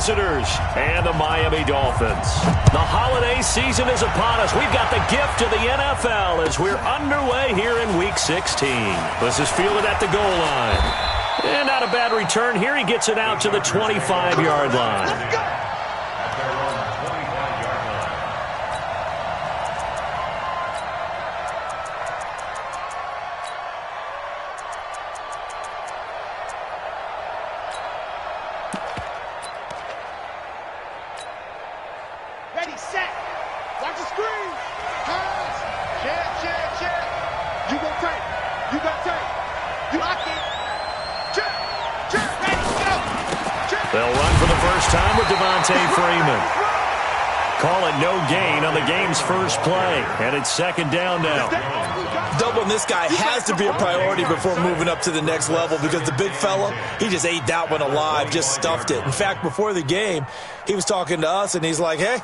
visitors and the Miami Dolphins. The holiday season is upon us. We've got the gift of the NFL as we're underway here in Week 16. This is fielded at the goal line. And not a bad return here. He gets it out to the 25-yard line. Ready, set. Watch the screen. Pass. Check. You go tight. You got tight. You lock it. Check. Ready, go. Check. They'll run for the first time with Devontae Freeman. Call it no gain on the game's first play. And it's second down now. Doubling this guy has to be a priority before moving up to the next level because the big fella, he just ate that one alive, just stuffed it. In fact, before the game, he was talking to us, and he's like, hey,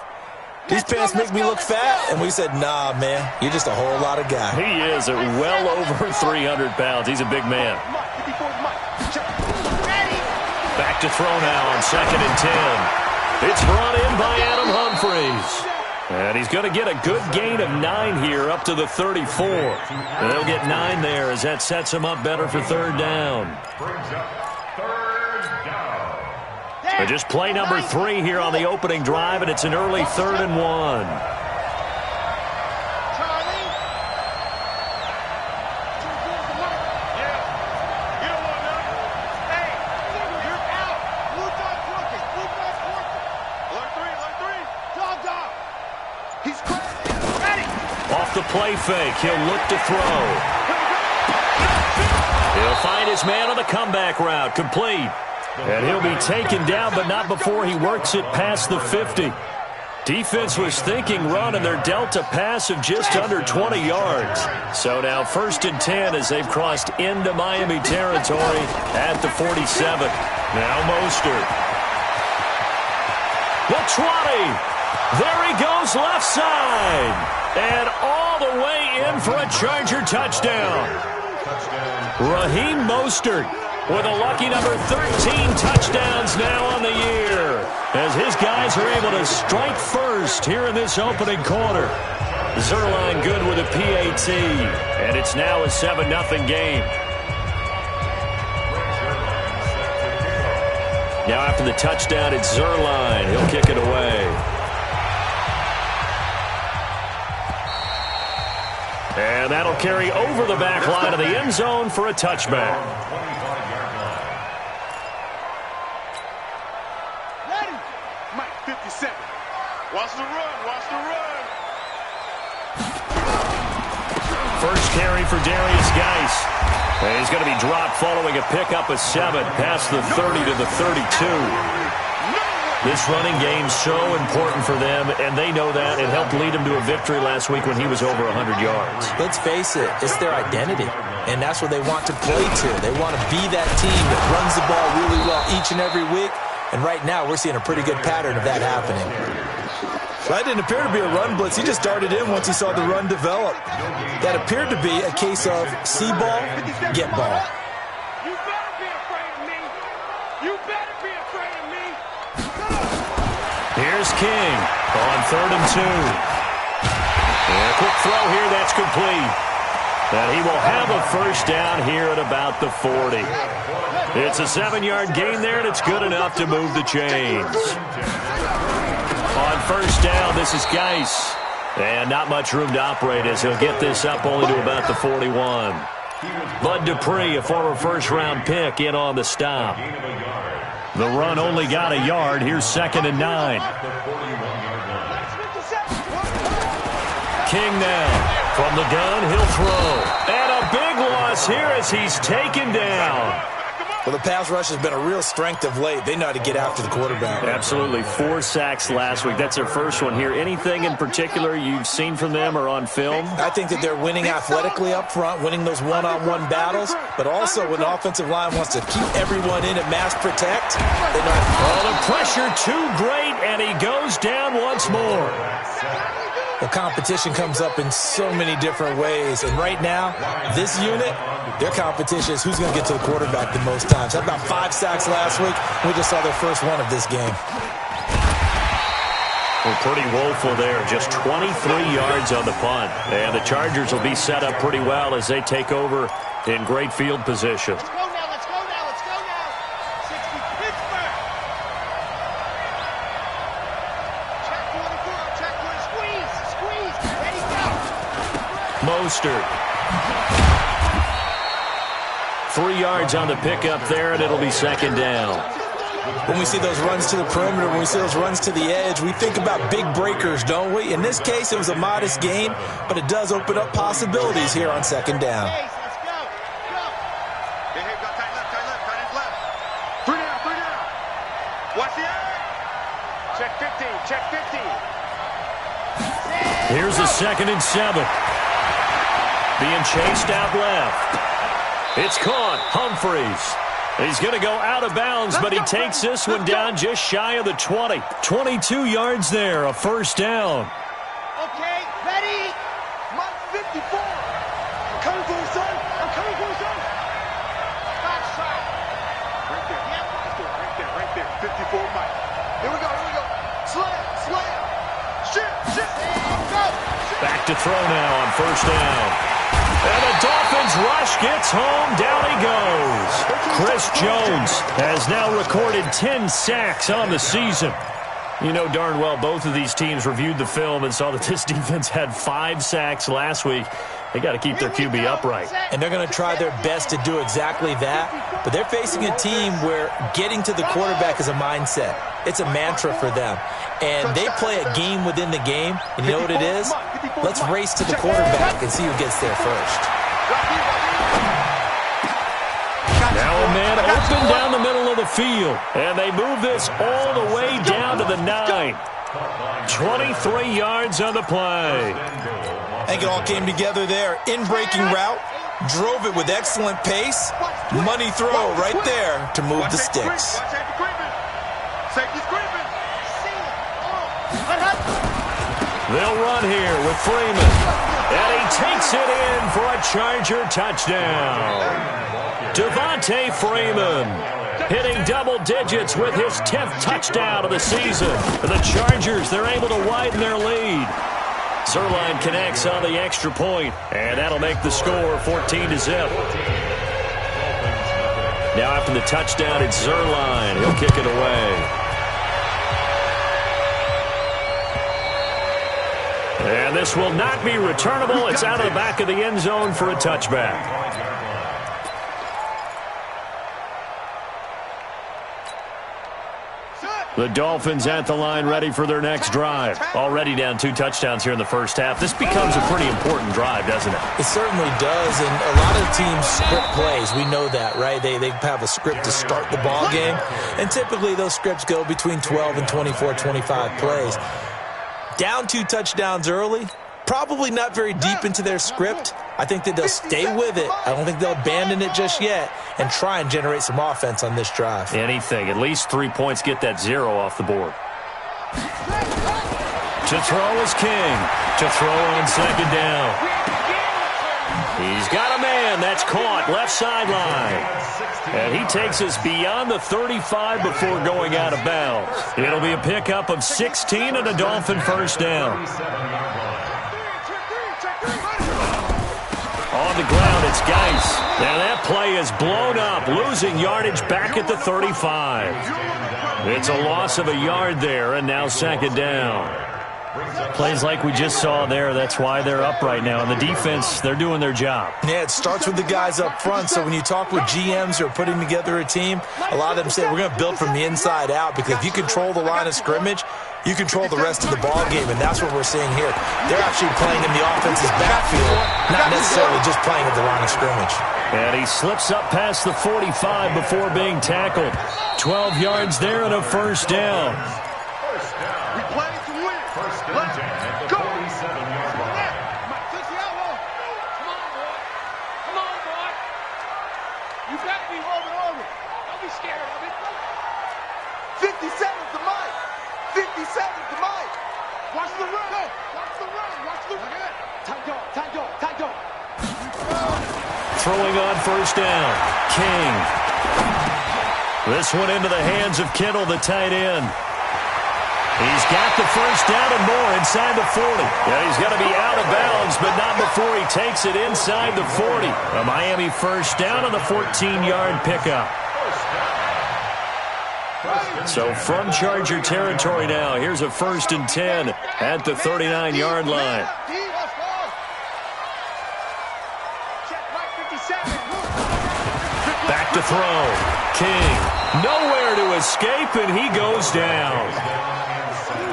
these pants make me look fat. And we said, nah, man, you're just a whole lot of guy. He is at well over 300 pounds. He's a big man. Back to throw now on 2nd and 10. It's brought in by Adam Humphries. And he's going to get a good gain of 9 here up to the 34. And they'll get 9 there as that sets him up better for third down. But just play number 3 here on the opening drive, and it's an early 3rd and 1. Off the play fake, he'll look to throw. He'll find his man on the comeback route, complete. And he'll be taken down, but not before he works it past the 50. Defense was thinking run, and they're dealt a pass of just under 20 yards. So now 1st and 10 as they've crossed into Miami territory at the 47. Now Mostert. The 20. There he goes left side. And all the way in for a Charger touchdown. Raheem Mostert with a lucky number 13 touchdowns now on the year, as his guys are able to strike first here in this opening quarter. Zuerlein good with a PAT, and it's now a 7-0 game. Now after the touchdown, it's Zuerlein. He'll kick it away. And that'll carry over the back line of the end zone for a touchback. Ready? Mike, 57. Watch the run. First carry for Darius Geis. And he's going to be dropped following a pickup of 7 past the 30 to the 32. This running game's so important for them, and they know that. It helped lead them to a victory last week when he was over 100 yards. Let's face it, it's their identity, and that's what they want to play to. They want to be that team that runs the ball really well each and every week, and right now we're seeing a pretty good pattern of that happening. That didn't appear to be a run blitz. He just darted in once he saw the run develop. That appeared to be a case of see ball, get ball. You better be afraid of me. You better be afraid of me. Here's King on 3rd and 2. And a quick throw here, that's complete. And he will have a first down here at about the 40. It's a 7-yard gain there, and it's good enough to move the chains. On first down, this is Geis. And not much room to operate as he'll get this up only to about the 41. Bud Dupree, a former first-round pick, in on the stop. The run only got a yard. Here's 2nd and 9. King now. From the gun, he'll throw. And a big loss here as he's taken down. Well, the pass rush has been a real strength of late. They know how to get after the quarterback. Absolutely. 4 sacks last week. That's their first one here. Anything in particular you've seen from them or on film? I think that they're winning athletically up front, winning those one-on-one battles, but also when the offensive line wants to keep everyone in and mass protect, they know how to... Oh, the pressure too great, and he goes down once more. The competition comes up in so many different ways, and right now, this unit, their competition is who's going to get to the quarterback the most times. times. Had about 5 sacks last week. We just saw their first one of this game. Well, pretty woeful there. Just 23 yards on the punt. And the Chargers will be set up pretty well as they take over in great field position. Let's go now, let's go now, let's go now. 60 Pittsburgh. Check 44, check 20. Squeeze. Ready, go. Mostert. 3 yards on the pickup there, and it'll be second down. When we see those runs to the perimeter, when we see those runs to the edge, we think about big breakers, don't we? In this case, it was a modest gain, but it does open up possibilities here on second down. Let's go. Go. Hey, go tight left. 3 down. Watch the edge. Check 15, check 15. Here's a 2nd and 7. Being chased out left. It's caught. Humphries. He's going to go out of bounds, but he takes this one down just shy of the 20. 22 yards there, a first down. Okay, ready. Mark 54. I'm coming for you, son. Backside. Right there. Yep. Right there. 54, Mike. Here we go. Slam. Shit. Go. Back to throw now on first down. And the Dolphins rush gets home. Down he goes. Chris Jones has now recorded 10 sacks on the season. You know darn well both of these teams reviewed the film and saw that this defense had 5 sacks last week. They got to keep their QB upright. And they're going to try their best to do exactly that. But they're facing a team where getting to the quarterback is a mindset. It's a mantra for them. And they play a game within the game. And you know what it is? Let's race to the quarterback and see who gets there first. Now a man open down the middle of the field. And they move this all the way down to the 9. 23 yards on the play. I think it all came together there. In-breaking route. Drove it with excellent pace. Money throw right there to move the sticks. They'll run here with Freeman. And he takes it in for a Charger touchdown. Devontae Freeman hitting double digits with his 10th touchdown of the season. The Chargers, they're able to widen their lead. Zuerlein connects on the extra point, and that'll make the score 14-0. Now after the touchdown, it's Zuerlein. He'll kick it away. And this will not be returnable. It's out of the back of the end zone for a touchback. The Dolphins at the line ready for their next drive. Already down 2 touchdowns here in the first half. This becomes a pretty important drive, doesn't it? It certainly does, and a lot of teams script plays. We know that, right? They have a script to start the ball game, and typically those scripts go between 12 and 24, 25 plays. Down 2 touchdowns early, probably not very deep into their script. I think that they'll stay with it. I don't think they'll abandon it just yet and try and generate some offense on this drive. Anything. At least 3 points, get that 0 off the board. To throw is King. To throw on second down. He's got a man. That's caught. Left sideline. And he takes us beyond the 35 before going out of bounds. It'll be a pickup of 16 and a Dolphin first down. On the ground, it's Geis. Now that play is blown up, losing yardage back at the 35. It's a loss of a yard there, and now second down. Plays like we just saw there, that's why they're up right now. And the defense, they're doing their job. Yeah, it starts with the guys up front. So when you talk with GMs who are putting together a team, a lot of them say we're going to build from the inside out, because if you control the line of scrimmage, you control the rest of the ball game, and that's what we're seeing here. They're actually playing in the offense's backfield, not necessarily just playing at the line of scrimmage. And he slips up past the 45 before being tackled. 12 yards there and a first down. We play to win. Let's go. Come on, boy. You got to be over. Don't be scared of it. 57 to Mike. 57 to Mike. Watch the run. Watch the run. Tight dog. Throwing on first down. King. This one into the hands of Kittle, the tight end. He's got the first down and more inside the 40. Yeah, he's going to be out of bounds, but not before he takes it inside the 40. A Miami first down on the 14-yard pickup. So from Charger territory now, here's a 1st and 10 at the 39-yard line. Back to throw. King, nowhere to escape, and he goes down.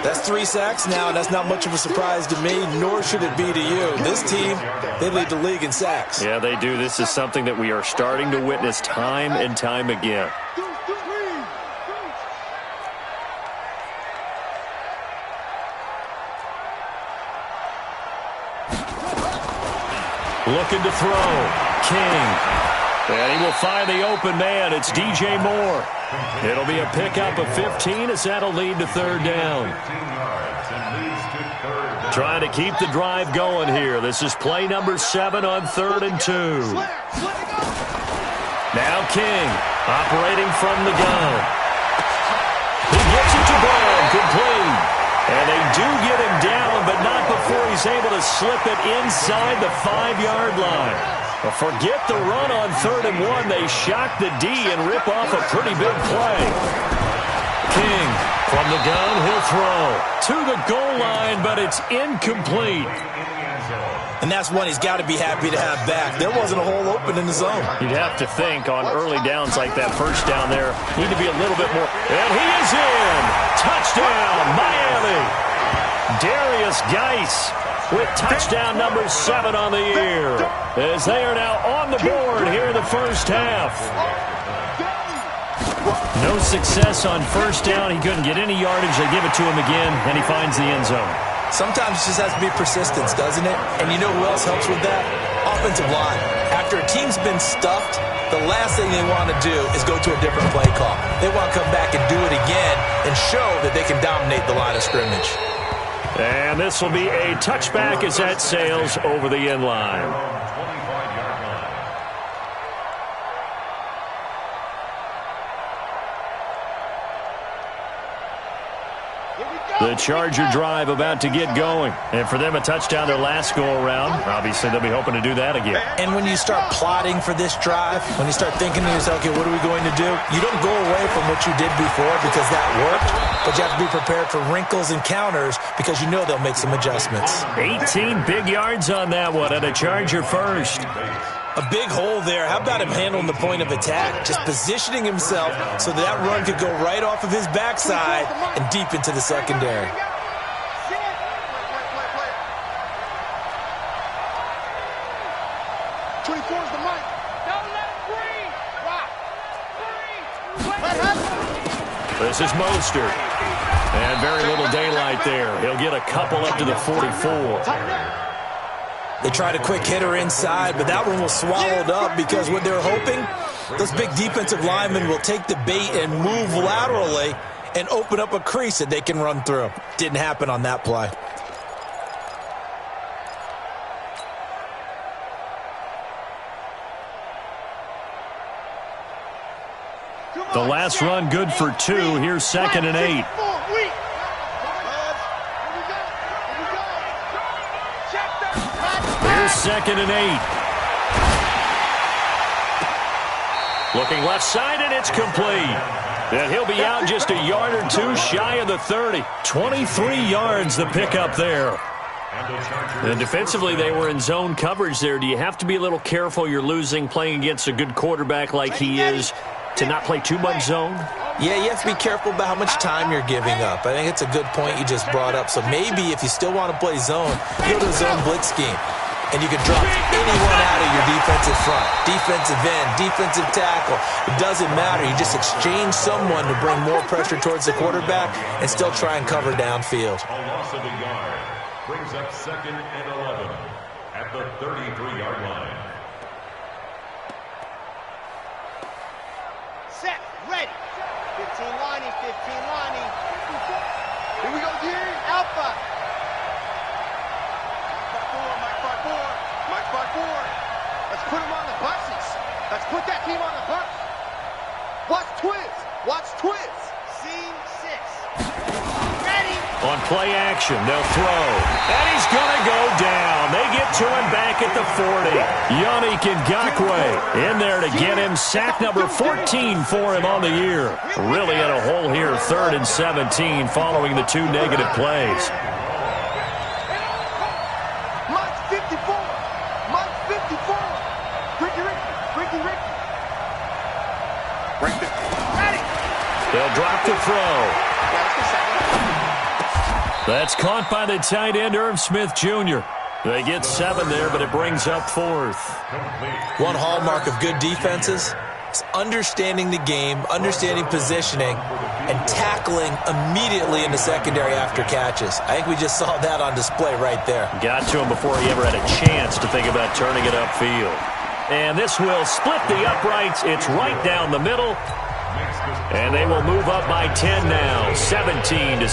That's 3 sacks now, and that's not much of a surprise to me, nor should it be to you. This team, they lead the league in sacks. Yeah, they do. This is something that we are starting to witness time and time again. Looking to throw. King. And he will find the open man. It's DJ Moore. It'll be a pickup of 15 as that'll lead to 3rd down. Trying to keep the drive going here. This is play number 7 on 3rd and 2. Now King operating from the gun. He gets it to Brown, complete. And they do get him down, but not before he's able to slip it inside the 5-yard line. Well, forget the run on 3rd and 1. They shock the D and rip off a pretty big play. King from the gun, he'll throw to the goal line, but it's incomplete. And that's one he's got to be happy to have back. There wasn't a hole open in the zone. You'd have to think on early downs like that first down there, need to be a little bit more. And he is in. Touchdown, Miami. Darius Geis with touchdown number 7 on the year, as they are now on the board here in the first half. No success on first down. He couldn't get any yardage. They give it to him again, and he finds the end zone. Sometimes it just has to be persistence, doesn't it? And you know who else helps with that? Offensive line. After a team's been stuffed, the last thing they want to do is go to a different play call. They want to come back and do it again and show that they can dominate the line of scrimmage. And this will be a touchback as that sails over the end line. The Charger drive about to get going. And for them, a touchdown their last go-around. Obviously, they'll be hoping to do that again. And when you start plotting for this drive, when you start thinking to yourself, okay, what are we going to do? You don't go away from what you did before because that worked, but you have to be prepared for wrinkles and counters because you know they'll make some adjustments. 18 big yards on that one, and a Charger first. A big hole there. How about him handling the point of attack? Just positioning himself so that run could go right off of his backside and deep into the secondary. This is Mostert. And very little daylight there. He'll get a couple up to the 44. They tried a quick hitter inside, but that one was swallowed up because what they're hoping, those big defensive linemen will take the bait and move laterally and open up a crease that they can run through. Didn't happen on that play. The last run good for 2. Here's 2nd and 8. Here's 2nd and 8. Looking left side, and it's complete. And he'll be out just a yard or 2 shy of the 30. 23 yards the pickup there. And defensively, they were in zone coverage there. Do you have to be a little careful? You're losing playing against a good quarterback like he is to not play too much zone? Yeah, you have to be careful about how much time you're giving up. I think it's a good point you just brought up. So maybe if you still want to play zone, go to a zone blitz scheme. And you can drop anyone out of your defensive front, defensive end, defensive tackle. It doesn't matter. You just exchange someone to bring more pressure towards the quarterback and still try and cover downfield. A loss of a yard brings up 2nd and 11 at the 33-yard line. Set, ready. 15 lining, 15 lining. Here we go, D. Alpha. Mike 5-4. Let's put him on the buses. Let's put that team on the bus. Watch twist. On play action, they'll throw. And he's going to go down. They get to him back at the 40. Yannick Ngakoue in there to get him. Sack number 14 for him on the year. Really in a hole here, 3rd and 17 following the 2 negative plays. Mike 54. Mike 54. Ricky. Ready. They'll drop the throw. That's caught by the tight end, Irv Smith Jr. They get 7 there, but it brings up 4th. One hallmark of good defenses is understanding the game, understanding positioning, and tackling immediately in the secondary after catches. I think we just saw that on display right there. Got to him before he ever had a chance to think about turning it upfield. And this will split the uprights. It's right down the middle. And they will move up by 10 now, 17-7.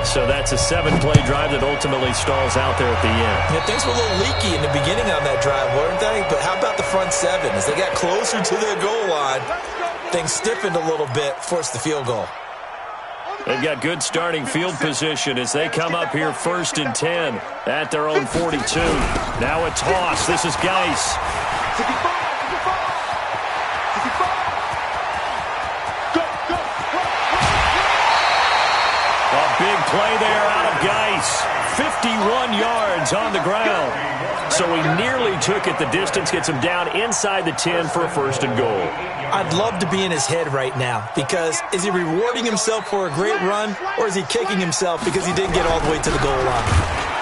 So that's a 7-play drive that ultimately stalls out there at the end. Yeah, things were a little leaky in the beginning on that drive, weren't they? But how about the front 7? As they got closer to their goal line, things stiffened a little bit, forced the field goal. They've got good starting field position as they come up here 1st and 10 at their own 42. Now a toss. This is Geis. Big play there out of Geis. 51 yards on the ground. So he nearly took it the distance, gets him down inside the 10 for a 1st and goal. I'd love to be in his head right now because is he rewarding himself for a great run or is he kicking himself because he didn't get all the way to the goal line?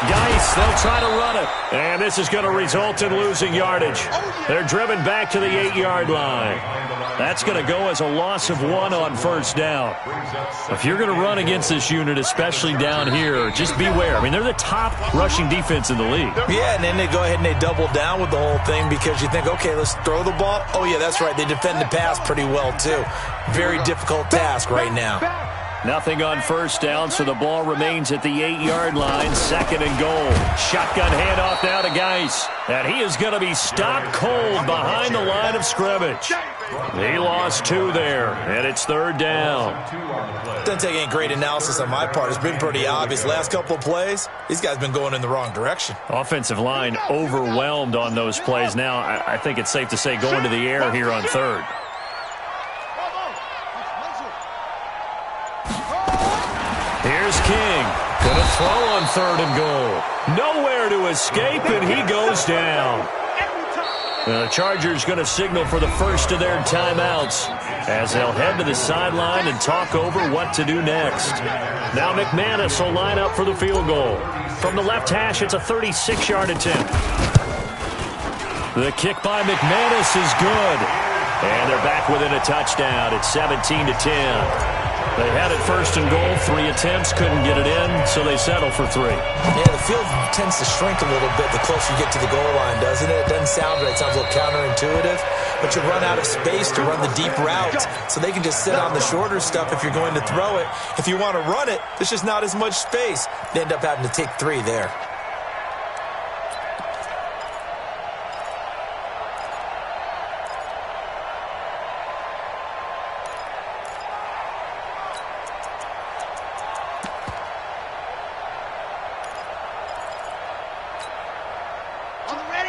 Geis, they'll try to run it. And this is going to result in losing yardage. They're driven back to the 8-yard line. That's going to go as a loss of 1 on 1st down. If you're going to run against this unit, especially down here, just beware. I mean, they're the top rushing defense in the league. Yeah, and then they go ahead and they double down with the whole thing because you think, okay, let's throw the ball. Oh, yeah, that's right. They defend the pass pretty well, too. Very difficult task right now. Nothing on 1st down, so the ball remains at the 8-yard line. 2nd and goal. Shotgun handoff now to Geis. And he is going to be stopped cold behind the line of scrimmage. He lost 2 there, and it's 3rd down. Doesn't take any great analysis on my part. It's been pretty obvious. Last couple of plays, these guys have been going in the wrong direction. Offensive line overwhelmed on those plays. Now, I think it's safe to say going to the air here on 3rd. Here's King. Gonna throw on 3rd and goal. Nowhere to escape, and he goes down. The Chargers going to signal for the first of their timeouts as they'll head to the sideline and talk over what to do next. Now McManus will line up for the field goal. From the left hash, it's a 36-yard attempt. The kick by McManus is good. And they're back within a touchdown. It's 17-10. They had it 1st and goal, 3 attempts, couldn't get it in, so they settle for 3. Yeah, the field tends to shrink a little bit the closer you get to the goal line, doesn't it? It doesn't sound right. It sounds a little counterintuitive, but you run out of space to run the deep routes, so they can just sit on the shorter stuff if you're going to throw it. If you want to run it, there's just not as much space. They end up having to take 3 there.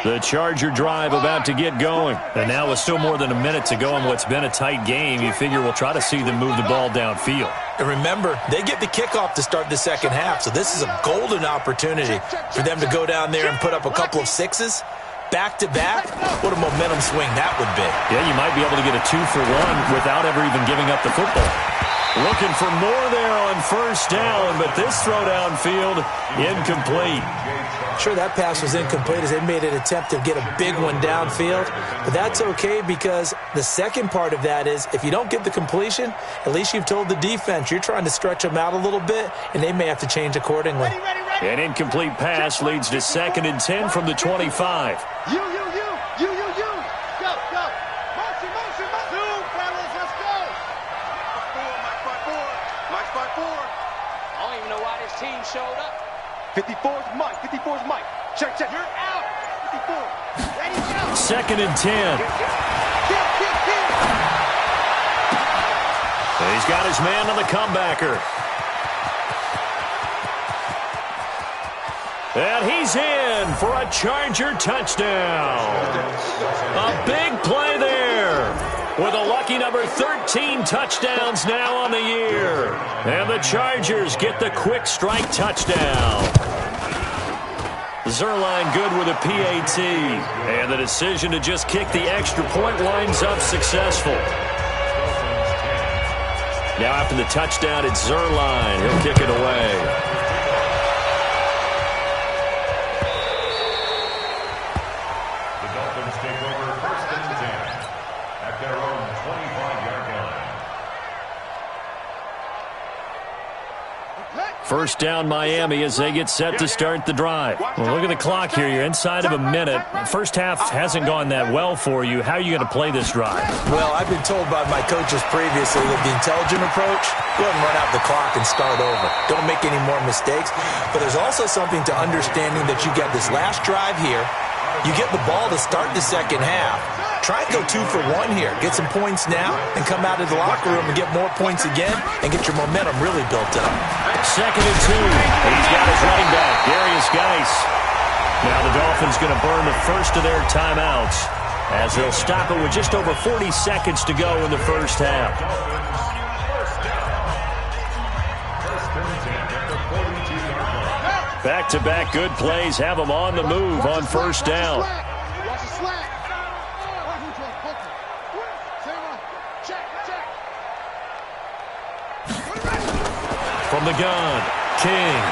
The Charger drive about to get going. And now with still more than a minute to go in what's been a tight game, you figure we'll try to see them move the ball downfield. And remember, they get the kickoff to start the second half, so this is a golden opportunity for them to go down there and put up a couple of 6s. Back-to-back, what a momentum swing that would be. Yeah, you might be able to get a 2-for-1 without ever even giving up the football. Looking for more there on 1st down, but this throw downfield, incomplete. Sure, that pass was incomplete as they made an attempt to get a big one downfield, but that's okay because the second part of that is if you don't get the completion, at least you've told the defense you're trying to stretch them out a little bit, and they may have to change accordingly. An incomplete pass leads to 2nd and 10 from the 25. You. Go. Motion. Two, fellas, let's go. Mike's by four. I don't even know why this team showed up. 54's Mike. Check. You're out. 54. Ready, go. 2nd and 10. He's got his man on the comebacker. And he's in for a Charger touchdown. A big play there. With a lucky number 13 touchdowns now on the year. And the Chargers get the quick strike touchdown. Zuerlein good with a PAT. And the decision to just kick the extra point winds up successful. Now after the touchdown, it's Zuerlein. He'll kick it away. First down, Miami, as they get set to start the drive. Well, look at the clock here. You're inside of a minute. First half hasn't gone that well for you. How are you going to play this drive? Well, I've been told by my coaches previously that the intelligent approach, go ahead and run out the clock and start over. Don't make any more mistakes. But there's also something to understanding that you get this last drive here. You get the ball to start the second half. Try and go 2 for 1 here. Get some points now and come out of the locker room and get more points again and get your momentum really built up. Second and 2. He's got his running back, Darius Geis. Now the Dolphins going to burn the first of their timeouts as they'll stop it with just over 40 seconds to go in the first half. Back-to-back good plays have them on the move on first down. From the gun, King.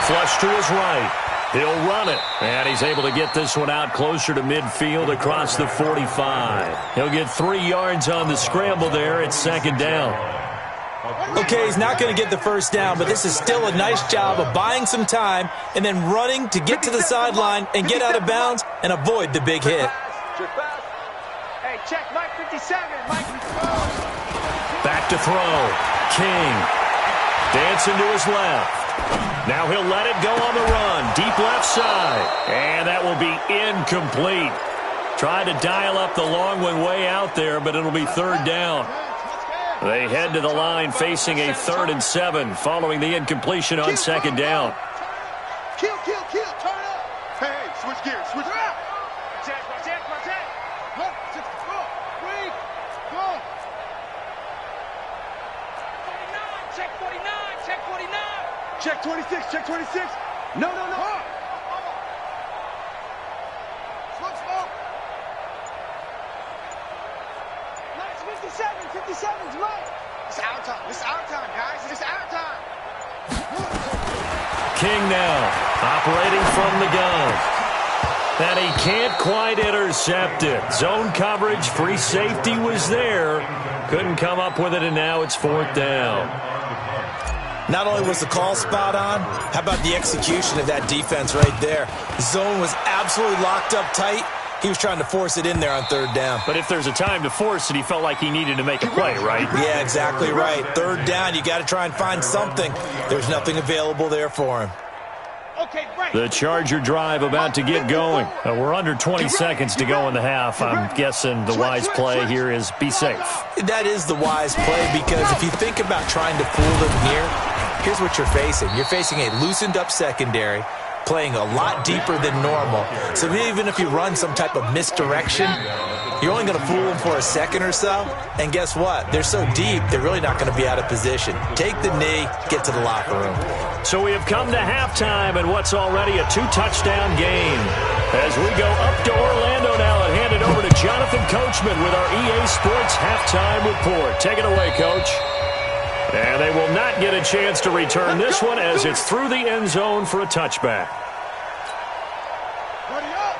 Flush to his right. He'll run it. And he's able to get this one out closer to midfield across the 45. He'll get 3 yards on the scramble there at second down. Okay, he's not going to get the first down, but this is still a nice job of buying some time and then running to get to the sideline and get out of bounds and avoid the big hit. Hey, check Mike 57. Mike. Back to throw. King. Dancing to his left. Now he'll let it go on the run. Deep left side. And that will be incomplete. Tried to dial up the long one way out there, but it'll be third down. They head to the line facing a 3rd and 7 following the incompletion on second down. Kill, turn up. Hey, switch gears, switch gears. Protect. Go, wait, go. 49, check 49. Check 26. No. Smoke. Nice, 57's right. It's our time, guys. It's our time. King now operating from the gun. And he can't quite intercept it. Zone coverage, free safety was there. Couldn't come up with it, and now it's 4th down. Not only was the call spot on, how about the execution of that defense right there? The zone was absolutely locked up tight. He was trying to force it in there on 3rd down. But if there's a time to force it, he felt like he needed to make a play, right? Yeah, exactly right. 3rd down, you got to try and find something. There's nothing available there for him. The Charger drive about to get going. We're under 20 seconds to go in the half. I'm guessing the wise play here is be safe. That is the wise play because if you think about trying to fool them here, here's what you're facing. You're facing a loosened up secondary, playing a lot deeper than normal. So even if you run some type of misdirection, you're only going to fool them for a second or so. And guess what? They're so deep, they're really not going to be out of position. Take the knee, get to the locker room. So we have come to halftime in what's already a 2-touchdown game. As we go up to Orlando now and hand it over to Jonathan Coachman with our EA Sports Halftime Report. Take it away, Coach. And they will not get a chance to return this one as it's through the end zone for a touchback.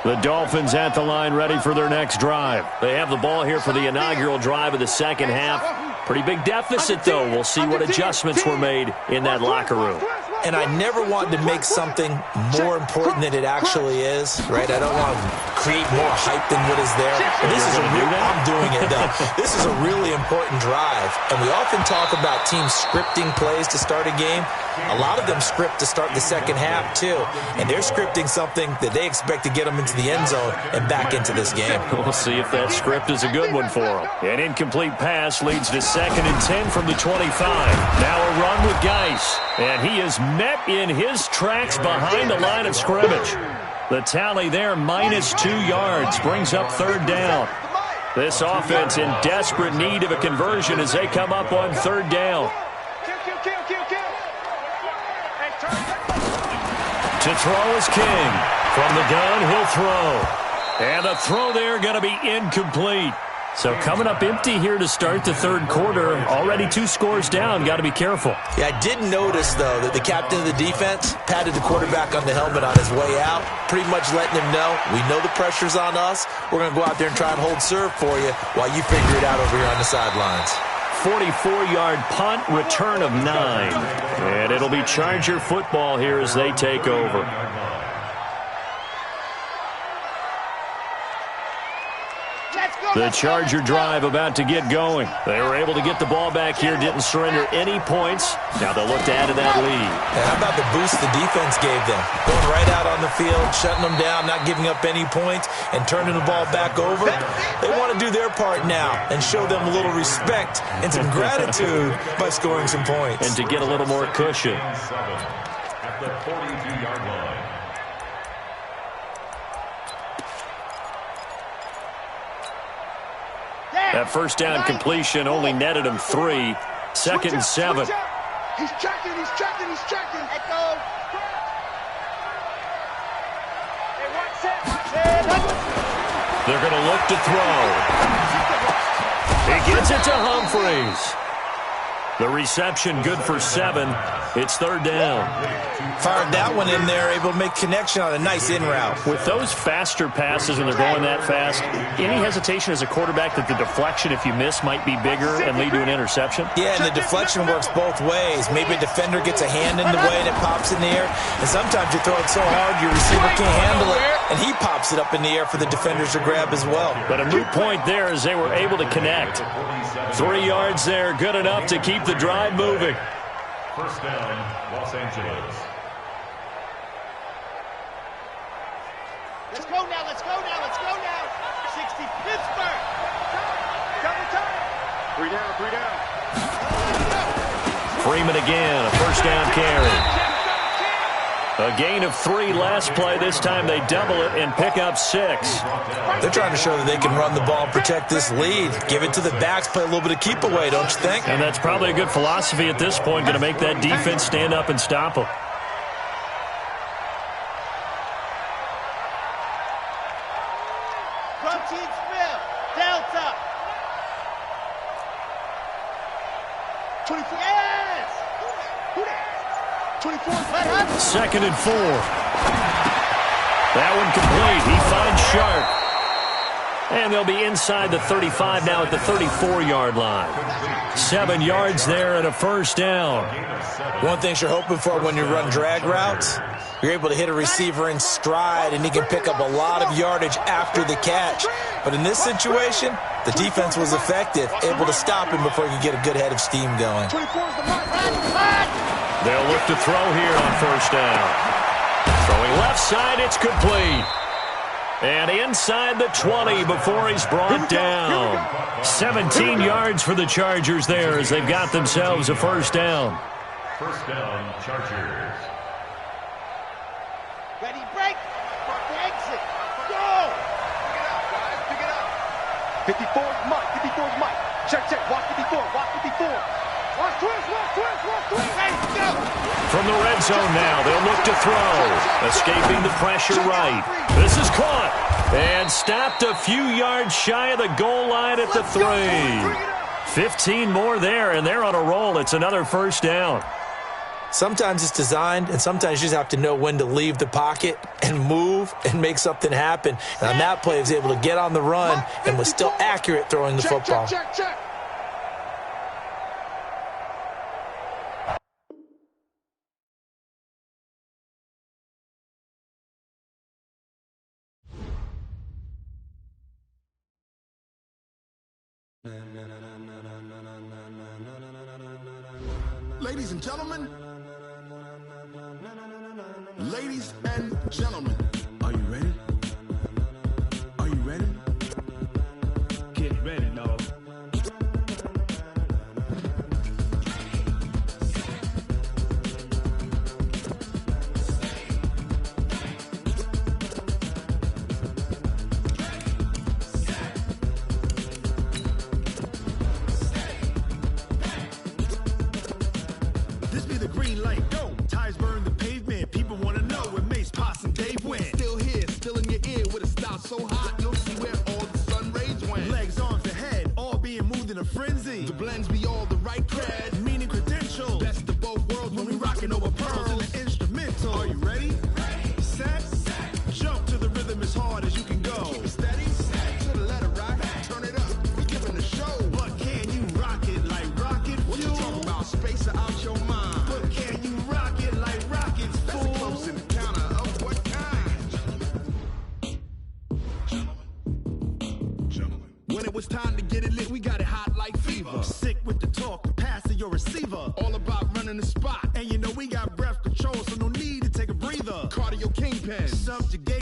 The Dolphins at the line ready for their next drive. They have the ball here for the inaugural drive of the second half. Pretty big deficit, though. We'll see what adjustments were made in that locker room. And I never wanted to make something more important than it actually is, right? I don't want to create more hype than what is there. This is I'm doing it, though. This is a really important drive. And we often talk about teams scripting plays to start a game. A lot of them script to start the second half, too. And they're scripting something that they expect to get them into the end zone and back into this game. We'll see if that script is a good one for them. An incomplete pass leads to 2nd and 10 from the 25. Now a run with Geis. And he is met in his tracks behind the line of scrimmage. The tally there, -2 yards, brings up 3rd down. This offense in desperate need of a conversion as they come up on 3rd down. To throw is King. From the gun, he'll throw. And the throw there going to be incomplete. So coming up empty here to start the 3rd quarter. Already 2 scores down. Got to be careful. Yeah, I did notice, though, that the captain of the defense patted the quarterback on the helmet on his way out, pretty much letting him know, we know the pressure's on us. We're going to go out there and try and hold serve for you while you figure it out over here on the sidelines. 44-yard punt, return of 9. And it'll be Charger football here as they take over. The Charger drive about to get going. They were able to get the ball back here, didn't surrender any points. Now they'll look to add to that lead. And how about the boost the defense gave them? Going right out on the field, shutting them down, not giving up any points, and turning the ball back over. They want to do their part now and show them a little respect and some gratitude by scoring some points. And to get a little more cushion. At the 42-yard line. That first down completion only netted him 3. 2nd and 7. He's checking. Let go. They're going to look to throw. He gets it to Humphreys. The reception good for 7. It's 3rd down. Fired that one in there, able to make connection on a nice in route. With those faster passes when they're going that fast, any hesitation as a quarterback that the deflection, if you miss, might be bigger and lead to an interception? Yeah, and the deflection works both ways. Maybe a defender gets a hand in the way and it pops in the air. And sometimes you throw it so hard your receiver can't handle it, and he pops it up in the air for the defenders to grab as well. But a moot point there as they were able to connect. 3 yards there, good enough to keep the drive moving. First down, Los Angeles. Let's go now. 60 Pittsburgh. Double time. 3 down. Freeman again, a first down carry. A gain of 3 last play. This time they double it and pick up 6. They're trying to show that they can run the ball and protect this lead. Give it to the backs, play a little bit of keep away, don't you think? And that's probably a good philosophy at this point, going to make that defense stand up and stop them. Drum team Smith. Delta. 24. Yes. Who that? 24. 2nd and 4. That one complete. He finds Sharp. And they'll be inside the 35 now at the 34-yard line. 7 yards there and a first down. One thing you're hoping for when you run drag routes, you're able to hit a receiver in stride, and he can pick up a lot of yardage after the catch. But in this situation, the defense was effective, able to stop him before he could get a good head of steam going. They'll look to throw here on first down. Throwing left side, it's complete. And inside the 20 before he's brought down. 17 yards for the Chargers there as they've got themselves a first down. First down, Chargers. Ready, break. Exit. Go. Pick it up. 54's Mike. Check. Watch 54. Watch twist. Ready, go. From the red zone now, they'll look to throw. Escaping the pressure right. This is caught. And stopped a few yards shy of the goal line at the 3. 15 more there, and they're on a roll. It's another first down. Sometimes it's designed, and sometimes you just have to know when to leave the pocket and move and make something happen. And on that play, he was able to get on the run and was still accurate throwing the football. Check. Ladies and gentlemen, Ladies and gentlemen, are you ready? Are you ready? Get ready, dog. This be the green light, go. Tires burn the pavement. People wanna know where Mace, Potts, and Dave went. Still here, still in your ear with a style so hot, you'll see where all the sun rays went. Legs, arms, and head, all being moved in a frenzy. The blends be all the right cred, meaning credentials. Best of both worlds when we rockin' over pearls in the instrumental. Are you ready? Set. Jump to the rhythm as hard as you can go. Keep it steady, to the letter, right? Turn it up, we giving the show. But can you rock it like rocket fuel? What you talking about? Space out your mind. But can you rock it like rockets, fool? That's a close encounter of what kind? Gentlemen. When it was time to get it lit, we got it hot like fever. Sick with the talk, passing your receiver. All about running the spot. And you know we got breath control, so no need to take a breather. Cardio kingpin. Subjugate